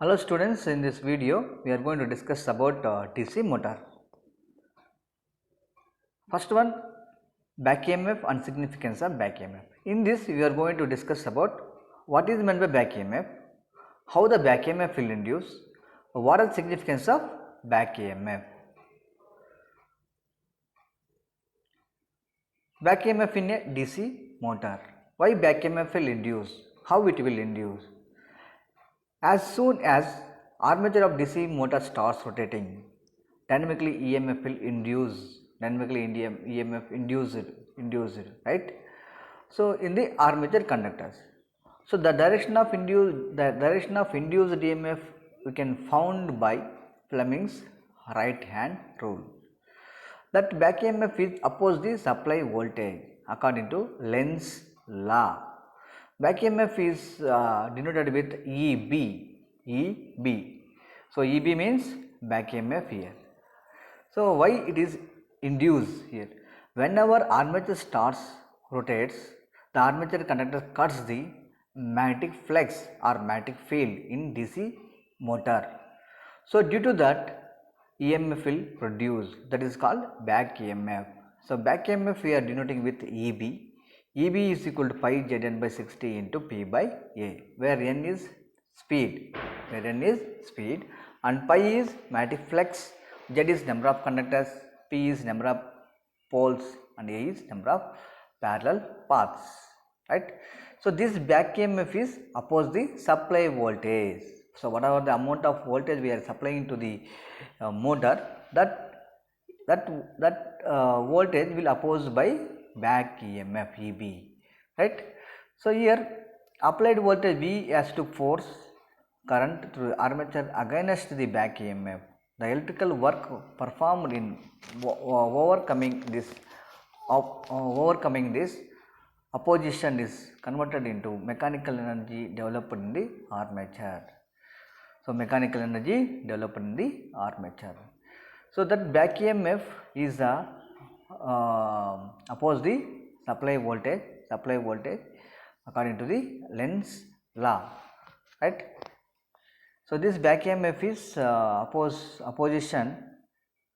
Hello students, in this video we are going to discuss about DC motor. First one, back EMF and significance of back EMF. In this we are going to discuss about what is meant by back EMF, how the back EMF will induce, what are the significance of back EMF. Back EMF in a DC motor. Why back EMF will induce? How it will induce? As soon as armature of DC motor starts rotating, dynamically EMF will induce, induced, right? So in the armature conductors, so the direction of induced EMF we can found by Fleming's right hand rule. That back EMF is opposed the supply voltage according to Lenz's law. Back EMF is denoted with EB. So EB means back EMF here. So why it is induced here? Whenever armature starts rotates, the armature conductor cuts the magnetic flux or magnetic field in DC motor. So due to that, EMF will produce, that is called back EMF. So back EMF we are denoting with EB. EB is equal to pi Zn by 60 into P by A, where N is speed, and pi is magnetic flux, Z is number of conductors, P is number of poles, and A is number of parallel paths, right? So this back EMF is opposed the supply voltage. So whatever the amount of voltage we are supplying to the motor, that voltage will opposed by back EMF EB, right? So here applied voltage V has to force current through armature against the back EMF. The electrical work performed in overcoming this opposition is converted into mechanical energy developed in the armature. So mechanical energy developed in the armature. So that back EMF is oppose the supply voltage according to the Lenz's law, right? So this back EMF is opposition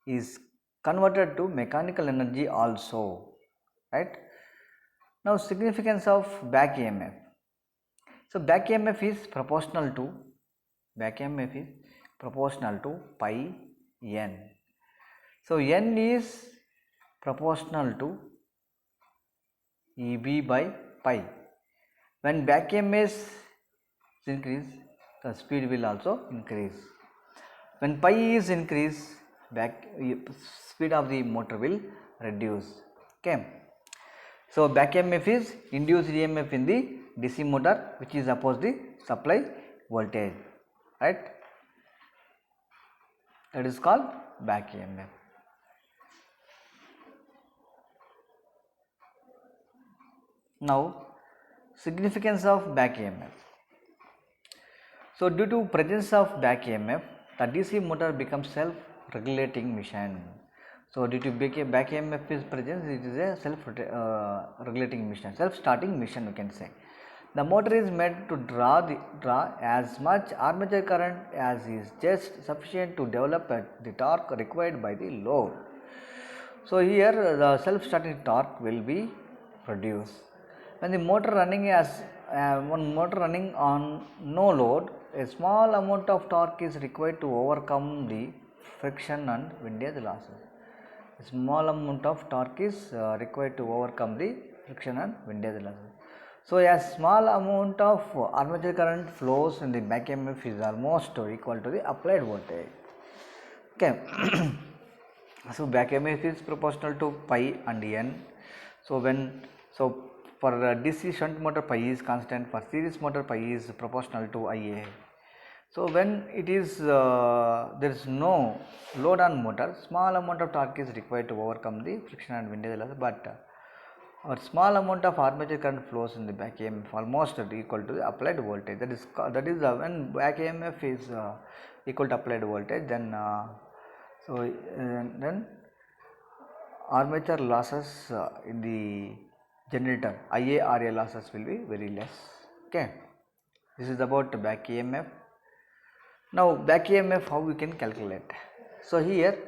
is converted to mechanical energy also, right? Now significance of back EMF. So back EMF is proportional to pi n. So n is proportional to EB by pi. When back EMF is increase, the speed will also increase. When pi is increase, speed of the motor will reduce. Okay. So back EMF is induced EMF in the DC motor, which is opposed the supply voltage, right? That is called back EMF. Now significance of back EMF. So due to presence of back EMF, the DC motor becomes self-regulating machine. So due to back EMF is presence, it is a self-regulating machine, self-starting machine we can say. The motor is made to draw as much armature current as is just sufficient to develop the torque required by the load. So here the self-starting torque will be produced. When the motor running on no load, a small amount of torque is required to overcome the friction and windage losses. A small amount of torque is required to overcome the friction and windage losses. So a small amount of armature current flows in the back EMF is almost equal to the applied voltage. Okay. So back EMF is proportional to pi and n. So for DC shunt motor pi is constant, for series motor pi is proportional to Ia. So when it is there is no load on motor, small amount of torque is required to overcome the friction and windage loss, but a small amount of armature current flows in the back EMF almost equal to the applied voltage. That is when back EMF is equal to applied voltage, then then armature losses in the generator Ia losses will be very less. Okay, this is about back EMF. Now back EMF, how we can calculate? So here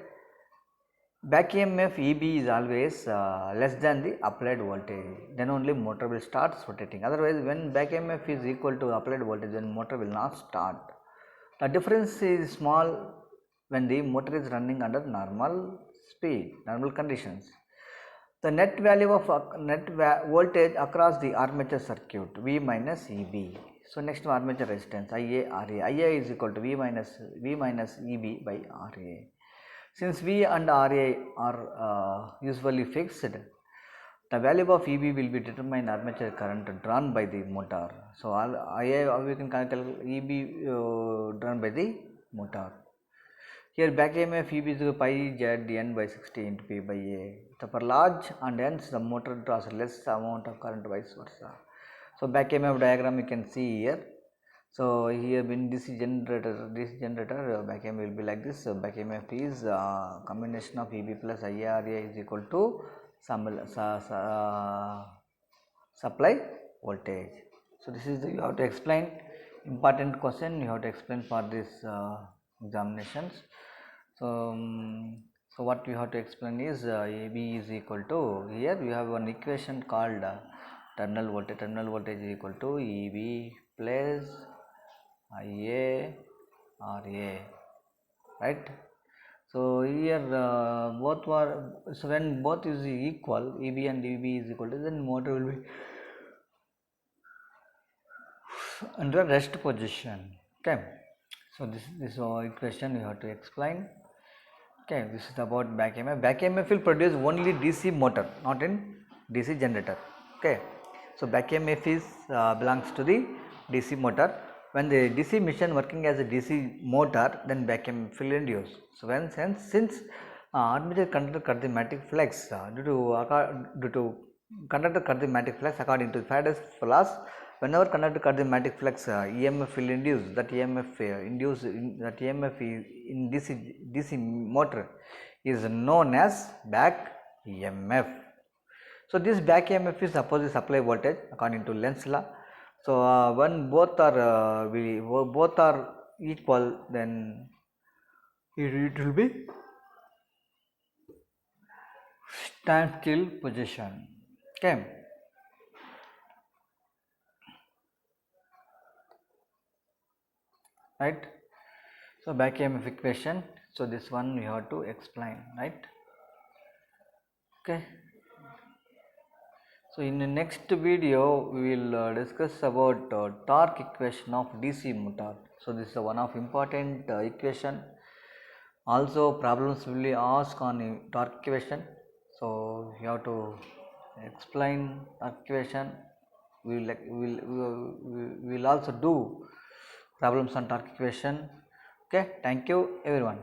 back EMF EB is always less than the applied voltage, then only motor will start rotating. Otherwise, when back EMF is equal to applied voltage, then motor will not start. The difference is small when the motor is running under normal speed, normal conditions. The net value of voltage across the armature circuit, V minus EB. So next armature resistance, IA RA. IA is equal to V minus EB by RA. Since V and RA are usually fixed, the value of EB will be determined armature current drawn by the motor. So IA we can calculate EB drawn by the motor. Here back EMF EB is pi Z N by 60 into P by A. So for large and hence the motor draws less amount of current, vice versa. So back EMF diagram you can see here. So here in DC generator back EMF will be like this. So back EMF is combination of EB plus IARA is equal to supply voltage. So this is you have to explain important question, you have to explain for this examinations. So what we have to explain is AB is equal to, here we have one equation called terminal voltage is equal to EB plus IA RA, right. So here both were, so when both is equal, EB and EB is equal to, then motor will be under rest position. Okay, so this equation you have to explain. Okay, this is about back EMF. Back EMF will produce only DC motor, not in DC generator. Okay, so back EMF is belongs to the DC motor. When the DC machine working as a DC motor, then back EMF will induce. So when since armature conductor Kardematic flux due to conductor Kardematic flux according to Faraday's laws, whenever conductor Kardematic flux EMF will induce, that EMF in DC motor is known as back EMF. So this back EMF is opposite supply voltage according to Lenz's law. So when both are equal, then it will be standstill position. Okay. Right. So back EMF equation. So this one we have to explain, right. Okay. So in the next video we will discuss about torque equation of DC motor. So this is one of important equation. Also problems will be asked on torque equation. So you have to explain torque equation. We will also do problems on torque equation. Okay, thank you everyone.